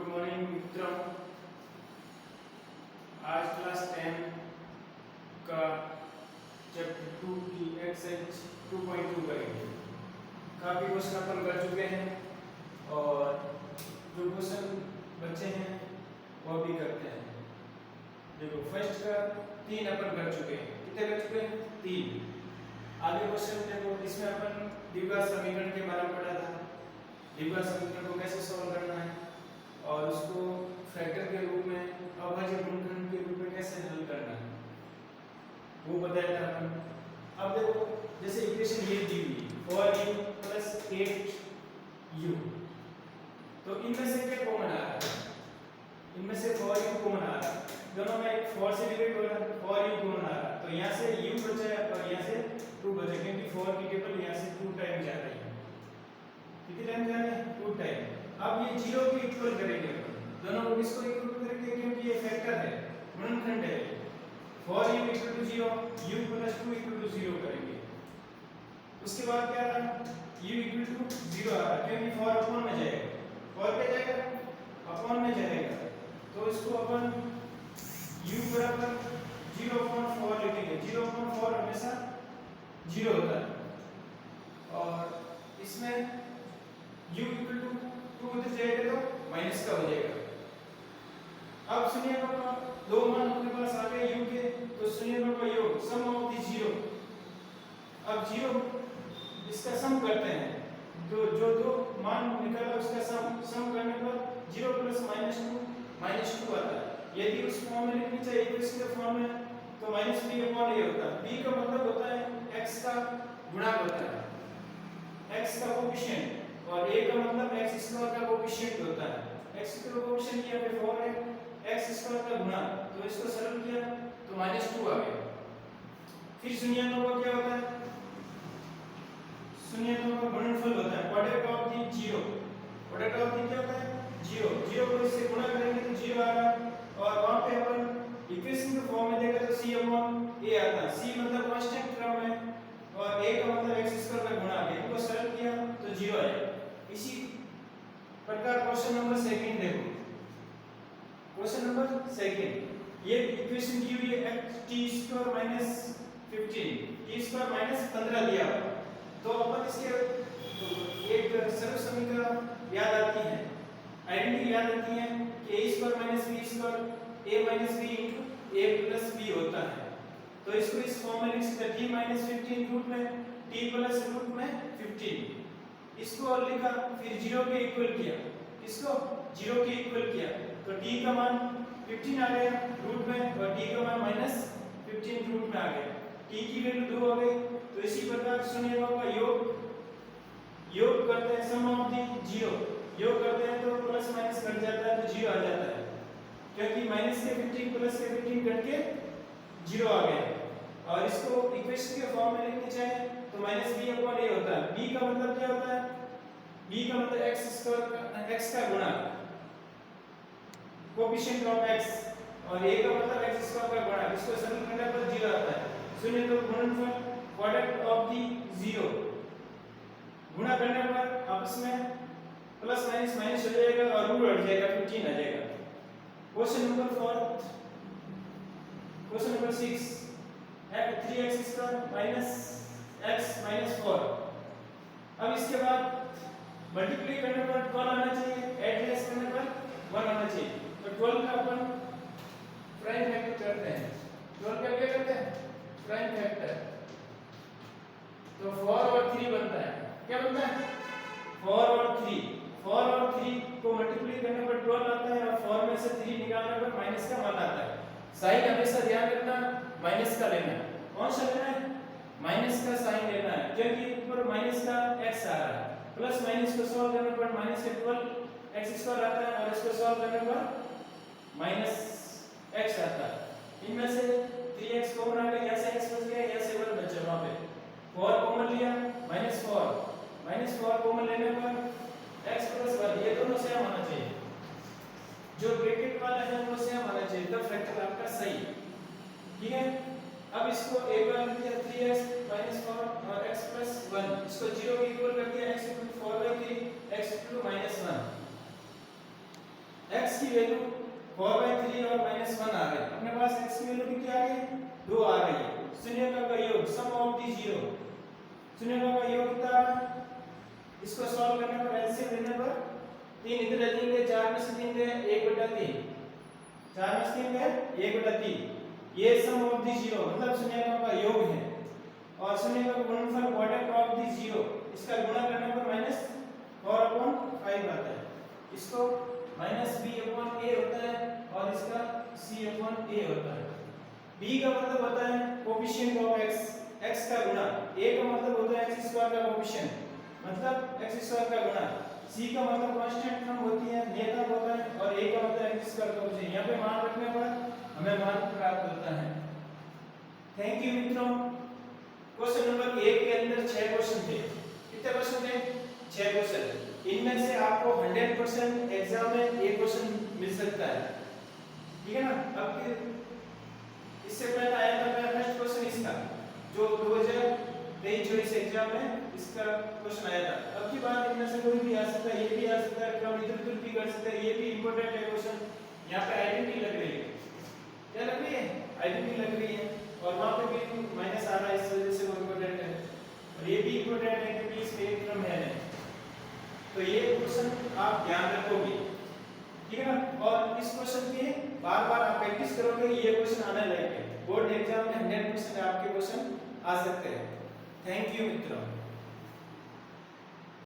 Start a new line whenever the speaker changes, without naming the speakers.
Good morning मित्रों। आज class 10 का चैप्टर 2 की एक्सरसाइज 2.2 करेंगे। काफ़ी क्वेश्चन अपन कर चुके हैं और जो क्वेश्चन बच्चे हैं वो भी करते हैं। देखो फर्स्ट का 3 अपन कर चुके हैं। कितने कर चुके हैं? 3। आगे क्वेश्चन देखो, इसमें अपन द्विघात समीकरण के बारे में पढ़ा था। द्विघात समीकरण को कैसे सॉल्व करना है और उसको फैक्टर के रूप में, अभाज्य गुणनखंड के रूप में कैसे हल करना है वो बताया था अपन। अब देखो जैसे इक्वेशन ये दी हुई 4u + 8u, तो इनमें से क्या कॉमन आ रहा है? इनमें से 4u कॉमन आ रहा है। दोनों में 4 से डिवाइड हो रहा है, 4u कॉमन आ रहा है, तो यहाँ से u बचा है और यहाँ से 2 बचा, क्योंकि 4 की टेबल यहाँ से 2 टाइम जा रही है। कितने टाइम जा रहे हैं? 2 टाइम। अब ये 0 को इक्वल करेंगे अपन, दोनों को किसको इक्वल करेंगे? क्योंकि ये फैक्टर है, गुणनखंड है। 4u = 0, u + 2 = 0 करेंगे। उसके बाद क्या आ रहा? u = 0 आ रहा, क्योंकि 4 अपॉन में जाएगा। 4 पे जाएगा, अपॉन में जाएगा, तो इसको अपन u = 0/4 लिखेंगे। 0/4 हमेशा 0 होता है और इसमें u = 2 उधर जाएगा तो माइनस का हो जाएगा। अब सुनिए पापा, दो मान अपने पास आ गए u के, तो सुनिए पापा योग सम ऑफ द 0। अब 0 इसका सम करते हैं, तो जो दो मान निकला उसका सम करने पर 0 + -2 आता है। यदि उस फॉर्म में लिखनी चाहिए तो इसके फॉर्म में, तो -b/a होता है। b का मतलब होता है x का गुणक होता है, x का कोएफिशिएंट, और a का मतलब x² का कोएफिशिएंट होता है। x का कोएफिशिएंट यहाँ पे 4 है, x² का गुणक, तो इसको सरल किया तो -2 आ गया। फिर शून्यांकों का क्या होता है? शून्यांकों का गुणनफल होता है, product of the 0। Product of the क्या होता है? 0। 0 को इससे गुणा करेंगे तो 0 आएगा, और वहां पे अपन इक्वेशन के फॉर्म में देखा तो c/a आता है। c मतलब कांस्टेंट क्रम है और a का मतलब x² का गुणा है। इनको सरल किया तो 0 आएगा। इसी प्रकार क्वेश्चन नंबर 2 देखो। क्वेश्चन नंबर 2, ये इक्वेशन दी हुई है t² - 15, t² - 15 दिया, तो अपन इसके एक सरल समीकरण याद आती है, आइडेंटिटी याद आती है कि a² - b² a - b * a + b होता है। तो इसको इस फॉर्म में लिख सकते हैं, t - 15 रूट में t प्लस रूट में 15। इसको और लिखा, फिर 0 के इक्वल किया, इसको 0 के इक्वल किया, तो t का मान 15 आ गया रूट में और t का मान -15 रूट में आ गया। t की वैल्यू 2 हो गई। तो इसी प्रकार शून्यों का योग करते हैं, सम ऑफ द 0 योग करते हैं तो प्लस माइनस कट जाता है तो 0 आ जाता है, क्योंकि माइनस के 15 प्लस के 15 कट के 0 आ गया। और इसको इक्वेशन के फॉर्म में लिखनी चाहे तो -b/a होता है। b का मतलब क्या होता है? b का मतलब x का गुणक, कोएफिशिएंट ऑफ x, और a का मतलब x² का गुणक। इसको सरल करने पर 0 आता है। शून्य तो गुणनफल प्रोडक्ट ऑफ द 0, गुणा करने पर आपस में प्लस माइनस माइनस हो जाएगा और रूट हट जाएगा, 15 आ जाएगा। Question number 4, question number 6, 3x² - x - 4। अब इसके बाद मल्टीप्लाई करने पर 12 आना चाहिए, ऐड लेस करने पर 1 आना चाहिए। तो 12 का अपन प्राइम फैक्टर करते हैं। 12 का क्या करते हैं? Prime factor. तो 4 और 3 बनता है। क्या बनता है? 4 और 3। 4 और 3 को मल्टीप्लाई करने पर 12 आता है और 4 में से 3 निकालने पर माइनस का मान आता है। साइन हमेशा ध्यान रखना माइनस का लेना है। कौन सा लेना है? माइनस का साइन लेना है, क्योंकि ऊपर माइनस का x आ रहा है। प्लस माइनस को सॉल्व करने पर -12 x² आता है और इसको सॉल्व करने पर -x आता है। इनमें से 3x कॉमन आ गया, यहाँ से x बच गया, यहाँ से 1 बचा, वहां पे 4 कॉमन लिया, -4 कॉमन लेने पर x + 1, ये दोनों सेम आना चाहिए। जो ब्रैकेट वाला है वो सेम आना चाहिए, तब फैक्टर आपका सही है। ठीक है। अब इसको एक बार लिख दिया 3x - 4 और x + 1, इसको 0 के इक्वल कर दिया, x = 4/3 x = -1। x वैल्यू 4/3 और -1 आ गई। अपने पास x की वैल्यू कितनी आ गई 2 आ गई है। शून्यकों का योग सम ऑफ दी जीरो, शून्यकों का योग कितना है, इसको सॉल्व करने पर एलसीएम लेने पर 3 इधर रखेंगे, 4 में से 3 गए 1/3, 4 में से 3 गए 1/3, ये सम ऑफ दी जीरो मतलब शून्यकों का योग है। और शून्यकों का गुणनफल प्रोडक्ट ऑफ दी जीरो, इसका गुणा करने पर -4/5 आता है। इसको -b/a होता है और इसका c/a होता है। b का मतलब होता है कोएफिशिएंट ऑफ x, x का गुणा, a का मतलब होता है x स्क्वायर का कोएफिशिएंट मतलब x स्क्वायर का गुणा, c का मतलब कांस्टेंट टर्म होती है नियतांक होता है और a का मतलब x स्क्वायर का कोएफिशिएंट। यहां पे मान रखने पर हमें मान प्राप्त होता है। थैंक यू मित्रों। क्वेश्चन नंबर 1 के अंदर 6 क्वेश्चन थे। कितने क्वेश्चन थे 6 क्वेश्चन। इनमें से आपको 100% एग्जाम में एक क्वेश्चन मिल सकता है, ठीक है ना। अब इससे पहले आया था मेरा फर्स्ट क्वेश्चन इसका जो 2023-24 एग्जाम में इसका क्वेश्चन आया था। अब की बात इनमें से कोई भी आ सकता है, ये भी आ सकता है, कम इधर उधर भी कर सकता है, ये भी इंपॉर्टेंट है क्वेश्चन। यहाँ पे आइडेंटिटी लग रही है, क्या लग रही है आइडेंटिटी लग रही है और वहां पे भी माइनस आ रहा है, इस वजह से वो इंपॉर्टेंट है। और ये भी इंपॉर्टेंट है क्योंकि इसमें एक क्रम है, तो ये क्वेश्चन आप ध्यान रखोगे, ठीक है ना। और इस क्वेश्चन की बार-बार आप प्रैक्टिस करोगे, ये क्वेश्चन आने लायक है। बोर्ड एग्जाम में 100% आपके क्वेश्चन आ सकते हैं। थैंक यू मित्रों।